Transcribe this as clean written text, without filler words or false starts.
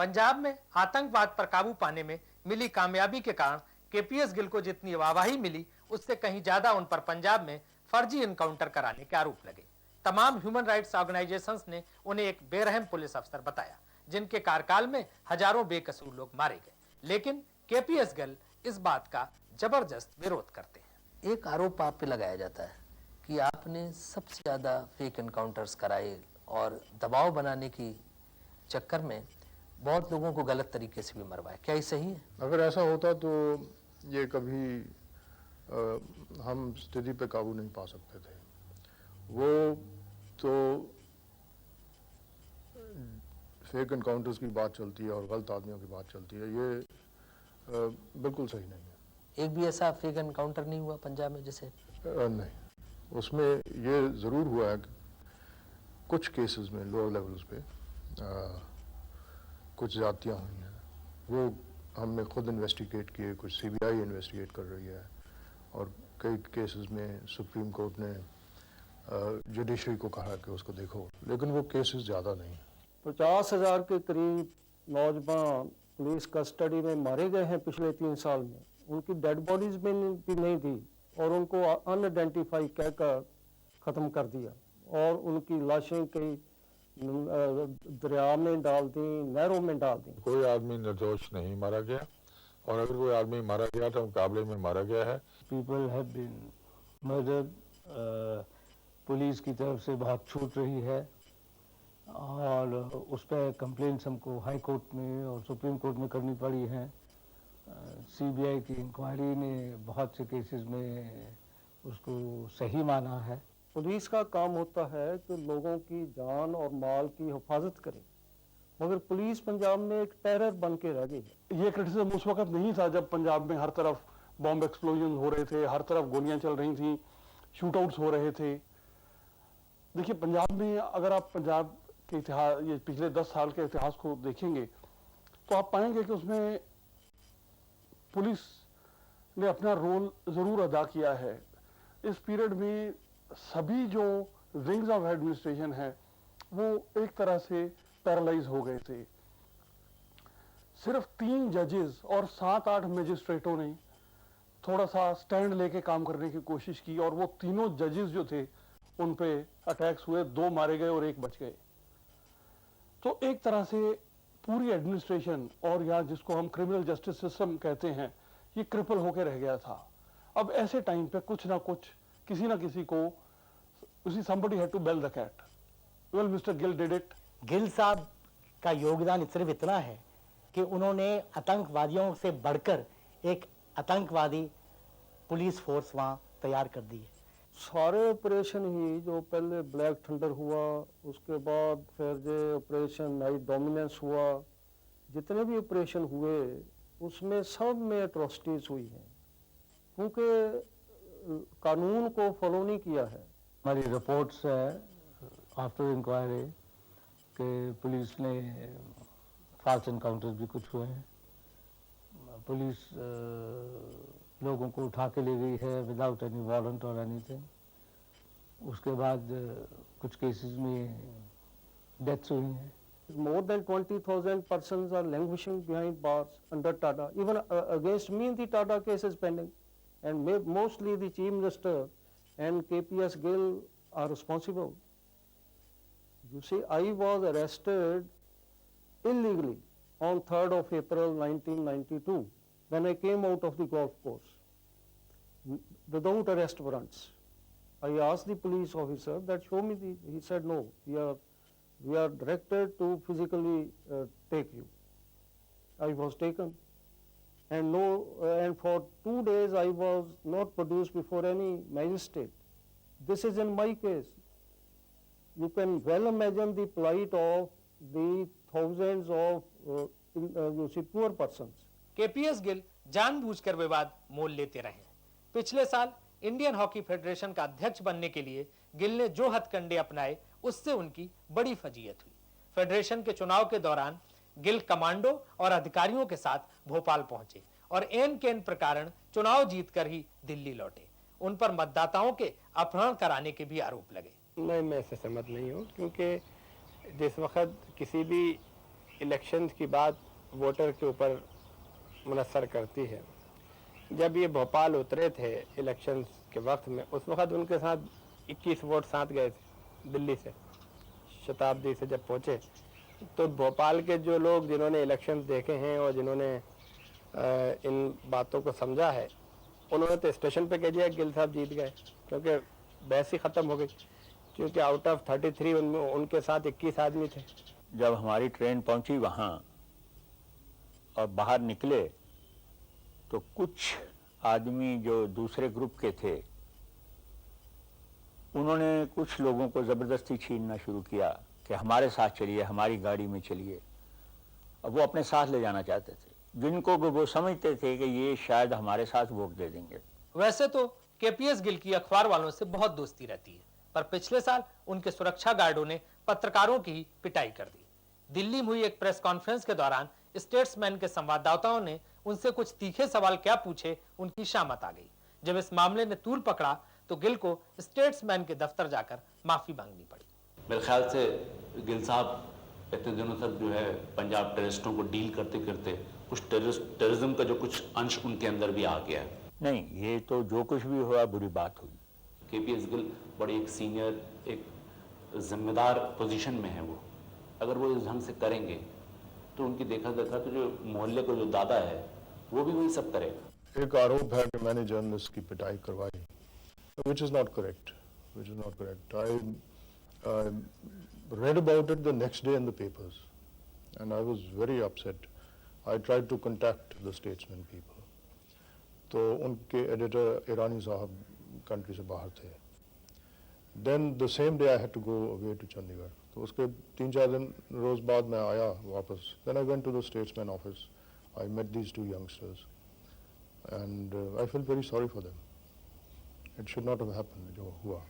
पंजाब में आतंकवाद पर काबू पाने में मिली कामयाबी के कारण केपीएस गिल को जितनी वाहवाही मिली उससे कहीं ज्यादा उन पर पंजाब में फर्जी एनकाउंटर कराने के आरोप लगे। तमाम ह्यूमन राइट्स ऑर्गेनाइजेशंस ने उन्हें एक बेरहम पुलिस अफसर बताया जिनके कार्यकाल में हजारों बेकसूर लोग मारे गए। लेकिन केपीएस गिल इस बात का जबरदस्त विरोध करते हैं। एक आरोप आप पे लगाया जाता है कि आपने सबसे ज्यादा फेक एनकाउंटर्स कराए और दबाव बनाने की चक्कर में बहुत लोगों को गलत तरीके से भी मरवाया। क्या ये सही है? अगर ऐसा होता तो ये कभी हम स्थिति पे काबू नहीं पा सकते थे। वो तो फेक एनकाउंटर्स की बात चलती है और गलत आदमियों की बात चलती है, ये बिल्कुल सही नहीं है। एक भी ऐसा फेक एनकाउंटर नहीं हुआ पंजाब में जैसे? नहीं, उसमें ये ज़रूर हुआ है कि कुछ केसेस में लोअर लेवल्स पे कुछ ज़्यादतियाँ हुई हैं। वो हमने खुद इन्वेस्टिगेट किए, कुछ सीबीआई इन्वेस्टिगेट कर रही है और कई केसेस में सुप्रीम कोर्ट ने जुडिशरी को कहा कि उसको देखो, लेकिन वो केसेस ज़्यादा नहीं हैं। 50,000 के करीब नौजवान पुलिस कस्टडी में मारे गए हैं पिछले 3 साल में। उनकी डेड बॉडीज भी नहीं थी और उनको अनआइडेंटिफाई कहकर ख़त्म कर दिया और उनकी लाशें कई दरिया में डाल दी, नहरों में डाल दी। कोई आदमी निर्दोष नहीं मारा गया और अगर कोई आदमी मारा गया तो मुकाबले में मारा गया है। People have been murdered, police की तरफ से बहुत छूट रही है और उस पर कंप्लेंट्स हमको हाई कोर्ट में और सुप्रीम कोर्ट में करनी पड़ी हैं। सीबीआई की इंक्वायरी ने बहुत से केसेस में उसको सही माना है। पुलिस का काम होता है कि लोगों की जान और माल की हिफाजत करे, मगर पुलिस पंजाब में एक टेरर बन के रह गई है। ये क्रिटिसिज्म उस वक्त नहीं था जब पंजाब में हर तरफ बॉम्ब एक्सप्लोजन हो रहे थे, हर तरफ गोलियां चल रही थी, शूटआउट्स हो रहे थे। देखिए, पंजाब में अगर आप पंजाब के इतिहास, ये पिछले 10 साल के इतिहास को देखेंगे तो आप पाएंगे कि उसमें पुलिस ने अपना रोल जरूर अदा किया है। इस पीरियड में सभी जो विंग्स ऑफ एडमिनिस्ट्रेशन है वो एक तरह से पैरालाइज हो गए थे। सिर्फ 3 जजेस और 7-8 मजिस्ट्रेटों ने थोड़ा सा स्टैंड लेके काम करने की कोशिश की और वो तीनों जजेस जो थे उन पे अटैक्स हुए, 2 मारे गए और 1 बच गए। तो एक तरह से पूरी एडमिनिस्ट्रेशन और या जिसको हम क्रिमिनल जस्टिस सिस्टम कहते हैं, ये क्रिपल होकर रह गया था। अब ऐसे टाइम पे कुछ ना कुछ किसी ना किसी को somebody had to bell the cat. Well, Mr. Gill did it. Gill साहब का योगदान सिर्फ इतना है कि उन्होंने आतंकवादियों से बढ़कर एक आतंकवादी पुलिस फोर्स वहां तैयार कर दी है। सारे ऑपरेशन ही जो पहले ब्लैक थंडर हुआ, उसके बाद फिर जो ऑपरेशन नाइट डोमिनेंस हुआ, जितने भी ऑपरेशन हुए उसमें सब में एट्रोसिटीज हुई हैं क्योंकि कानून को फॉलो नहीं किया है। हमारी रिपोर्ट्स है आफ्टर इंक्वायरी कि पुलिस ने फास्ट एनकाउंटर्स भी कुछ हुए हैं। पुलिस लोगों को उठा के ले गई है विदाउट एनी वारंट और एनीथिंग। उसके बाद कुछ केसेस में डेथ्स हुई हैं। More than 20,000 persons are languishing behind bars under Tata. Even against me, the Tata case is pending, and mostly the Chief Minister and KPS Gill are responsible. You see, I was arrested illegally on 3rd of April 1992 when I came out of the golf course without arrest warrants. I asked the police officer that show me the, he said no, we are directed to physically take you. I was taken and and for 2 days I was not produced before any magistrate. This is in my case. You can well imagine the plight of the thousands of you see poor persons. KPS Gill जानबूझकर विवाद मोल लेते रहे। पिछले साल Indian hockey federation का अध्यक्ष बनने के लिए गिल ने जो हथकंडे अपनाए उससे उनकी बड़ी फजीयत हुई। फेडरेशन के चुनाव के दौरान गिल कमांडो और अधिकारियों के साथ भोपाल पहुंचे और एन केन प्रकार चुनाव जीतकर ही दिल्ली लौटे। उन पर मतदाताओं के अपहरण कराने के भी आरोप लगे। मैं इससे सहमत नहीं हूँ क्योंकि जिस वक्त किसी भी इलेक्शंस की बात वोटर के ऊपर मुनसर करती है। जब ये भोपाल उतरे थे इलेक्शंस के वक्त में, उस वक्त उनके साथ 21 वोट साथ गए थे दिल्ली से, शताब्दी से जब पहुँचे। तो भोपाल के जो लोग जिन्होंने इलेक्शंस देखे हैं और जिन्होंने इन बातों को समझा है, उन्होंने तो स्टेशन पे कह दिया गिल साहब जीत गए, क्योंकि बहस ही ख़त्म हो गई, क्योंकि आउट ऑफ 33 उनमें उनके साथ 21 आदमी थे। जब हमारी ट्रेन पहुंची वहाँ और बाहर निकले तो कुछ आदमी जो दूसरे ग्रुप के थे, उन्होंने कुछ लोगों को ज़बरदस्ती छीनना शुरू किया कि हमारे साथ चलिए, हमारी गाड़ी में चलिए। अब वो अपने साथ ले जाना चाहते थे, जिनको वो समझते थे कि ये शायद हमारे साथ वोट दे देंगे। वैसे तो केपीएस गिल की अखबार वालों से बहुत दोस्ती रहती है, पर पिछले साल उनके सुरक्षा गार्डों ने पत्रकारों की ही पिटाई कर दी। दिल्ली में हुई एक प्रेस कॉन्फ्रेंस के दौरान स्टेट्समैन के संवाददाताओं ने उनसे कुछ तीखे सवाल क्या पूछे, उनकी शामत आ गई। जब इस मामले ने तूल पकड़ा तो गिल को स्टेट्समैन के दफ्तर जाकर माफी मांगनी पड़ी। मेरे ख्याल से गिल साहब इतने दिनों तक जो है पंजाब टेररिस्टों को डील करते करते कुछ टेररिज्म का जो कुछ अंश उनके अंदर भी आ गया है। नहीं, ये तो जो कुछ भी हुआ बुरी बात हुई। केपीएस गिल बड़ी एक सीनियर, एक जिम्मेदार पोजीशन में है वो। अगर वो इस ढंग से करेंगे तो उनकी देखा देखा तो जो मोहल्ले को जो दादा है वो भी वही सब करेगा। एक आरोप है कि मैंने जर्नलिस्ट की पिटाई करवाई, which is not correct. Which is not correct. I read about it the next day in the papers, and I was very upset. I tried to contact the statesman people. तो उनके editor ईरानी साहब country से बाहर थे। Then the same day I had to go away to Chandigarh. तो उसके 3-4 दिन रोज बाद मैं आया वापस। Then I went to the statesman office. I met these two youngsters, and I felt very sorry for them. It should not have happened, जो हुआ।